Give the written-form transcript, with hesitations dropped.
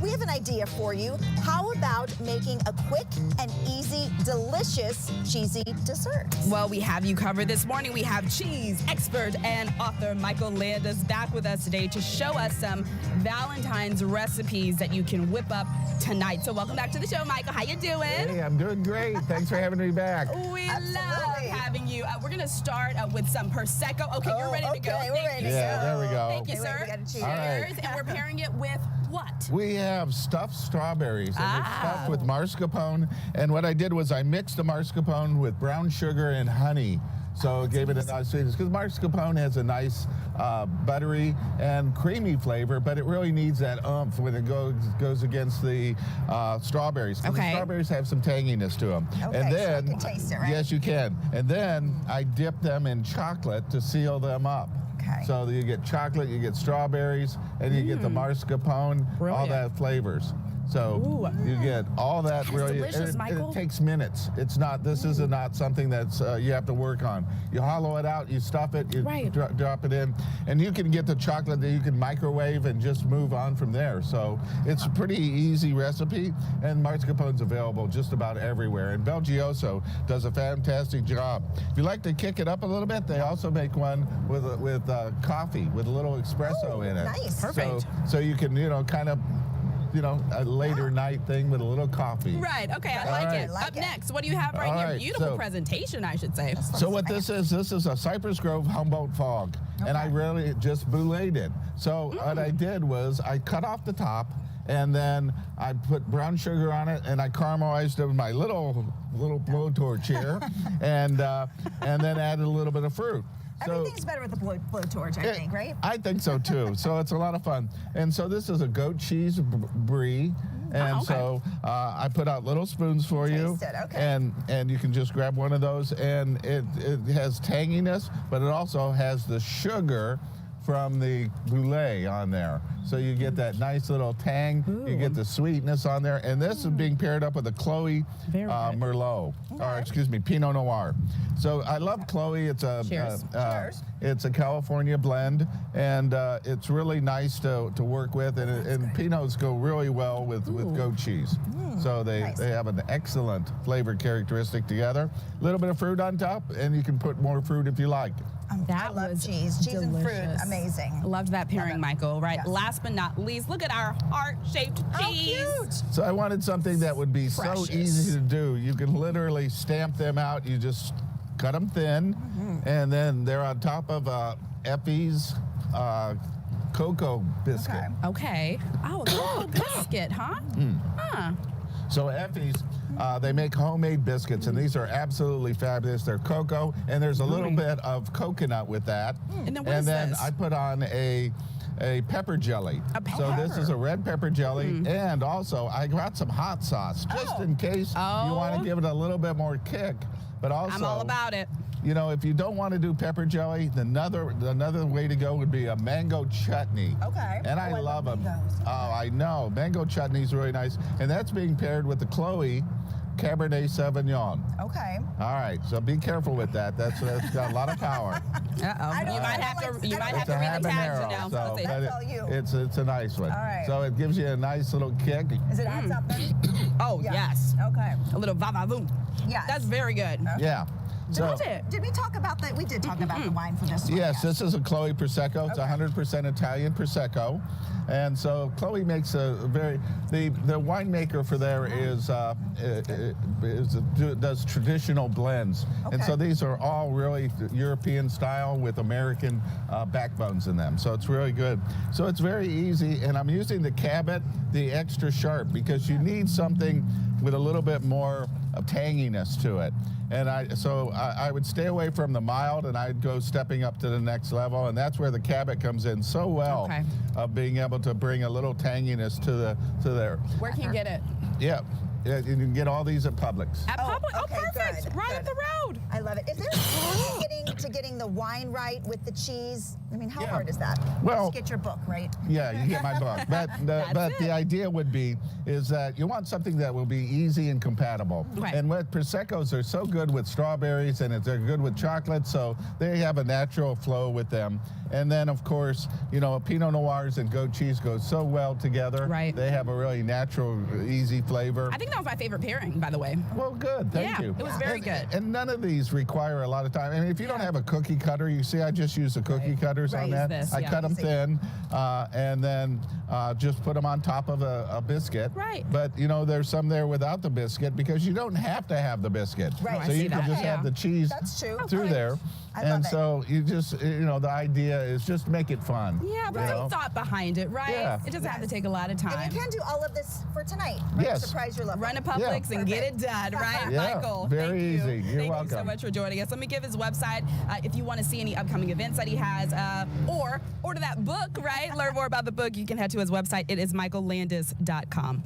we have an idea for you. How about making a quick and easy, delicious, cheesy dessert? Well, we have you covered this morning. We have cheese expert and author Michael Landis back with us today to show us some Valentine's recipes that you can whip up tonight. So welcome back to the show, Michael. How you doing? Hey, I'm doing great. Thanks for having me back. We love having you. We're going to start with some Prosecco. Okay, you're ready to go. We're ready to go. Yeah, there we go. Thank you, sir. We got to cheers. All right. And we're pairing it with what? We have stuffed strawberries, and it's stuffed with mascarpone. And what I did was I mixed the mascarpone with brown sugar and honey. So it gave it a nice sweetness, because mascarpone has a nice buttery and creamy flavor, but it really needs that oomph when it goes against the strawberries. Okay. The strawberries have some tanginess to them. Okay, and so then, I can taste it, right? Yes, you can. And then I dip them in chocolate to seal them up. Okay. So you get chocolate, you get strawberries, and you get the mascarpone, all that flavors. So you get all that really. Delicious, Michael. It takes minutes. It's not. This is not something that's you have to work on. You hollow it out, you stuff it, you drop it in, and you can get the chocolate that you can microwave and just move on from there. So it's a pretty easy recipe, and mascarpone's available just about everywhere. And BelGioioso does a fantastic job. If you like to kick it up a little bit, they also make one with coffee with a little espresso in it. Nice. Perfect. So you can kind of. A later night thing with a little coffee. Right, okay, I like it. Up next, what do you have right here? Beautiful presentation, I should say. So what this is a Cypress Grove Humboldt fog. And I really just Brûléed it. So what I did was I cut off the top, and then I put brown sugar on it, and I caramelized it with my little blowtorch here, and then added a little bit of fruit. Everything's better with the blowtorch, I think, right? I think so too. So it's a lot of fun. And so this is a goat cheese brie. And so I put out little spoons for you. Taste it, okay. And you can just grab one of those. And it has tanginess, but it also has the sugar from the Brûlée on there. So you get that nice little tang, you get the sweetness on there, and this is being paired up with a Chloe Merlot, or excuse me, Pinot Noir. So I love Chloe. It's a it's a California blend, and it's really nice to work with, and Pinots go really well with goat cheese. So they have an excellent flavor characteristic together. A little bit of fruit on top, and you can put more fruit if you like. I love cheese. Cheese and fruit, amazing. Loved that pairing, Michael. Right. Yes. Last but not least, look at our heart-shaped cheese. Cute. So I wanted something that would be so easy to do. You can literally stamp them out. You just cut them thin, and then they're on top of Effie's cocoa biscuit. Okay. Oh, cocoa biscuit, huh? So Effie's, they make homemade biscuits, and these are absolutely fabulous. They're cocoa, and there's a little bit of coconut with that. And then what is this? I put on a pepper jelly. So this is a red pepper jelly, and also I got some hot sauce, just in case you want to give it a little bit more kick. But also, I'm all about it. If you don't want to do pepper jelly, another way to go would be a mango chutney. Okay. And I love them. Oh, I know. Mango chutney is really nice. And that's being paired with the Chloe Cabernet Sauvignon. Okay. All right. So be careful with that. That's got a lot of power. Uh-oh. You might have to read the tags now. So that's all you. It's a nice one. All right. So it gives you a nice little kick. Is it add something? Oh, yes. Okay. A little va-va-voom. Yes. That's very good. Yeah. So, did we talk about that? We did talk about the wine for this one. Yes, this is a Chloe Prosecco. It's 100% Italian Prosecco. And so Chloe makes the winemaker for there does traditional blends. And so these are all really European style with American backbones in them. So it's really good. So it's very easy. And I'm using the Cabot, the extra sharp, because you need something with a little bit more of tanginess to it. And I would stay away from the mild, and I'd go stepping up to the next level, and that's where the Cabot comes in so well, of being able to bring a little tanginess to there. Where can you get it? Yeah, you can get all these at Publix. At Publix? Oh, perfect. Good, Right up the road. I love it. Is there getting the wine right with the cheese? I mean, how hard is that? Well, just get your book, right? Yeah, you get my book. But the idea would be is that you want something that will be easy and compatible. Right. And what Proseccos are so good with strawberries, and they're good with chocolate, so they have a natural flow with them. And then, of course, you know, Pinot Noirs and goat cheese go so well together. Right. They have a really natural, easy flavor. I think that was my favorite pairing, by the way. Well, good. Thank you. It was very good. And none of these require a lot of time. I mean, if you don't have a cookie cutter, you see I just use the cookie cutters on that. This, I cut them thin and then just put them on top of a biscuit. Right. But, you know, there's some there without the biscuit because you don't have to have the biscuit. Right. So you can just have the cheese through there. And so you just, you know, the idea is just make it fun. Yeah, but some thought behind it, right? Yeah. It doesn't have to take a lot of time. And you can do all of this for tonight, right? Yes. Surprise your loved Run one. to Publix and get it done, right, Michael? Very easy. You're Thank welcome. you so much for joining us. Let me give his website if you want to see any upcoming events that he has, or order that book, right? Learn more about the book. You can head to his website. It is michaellandis.com.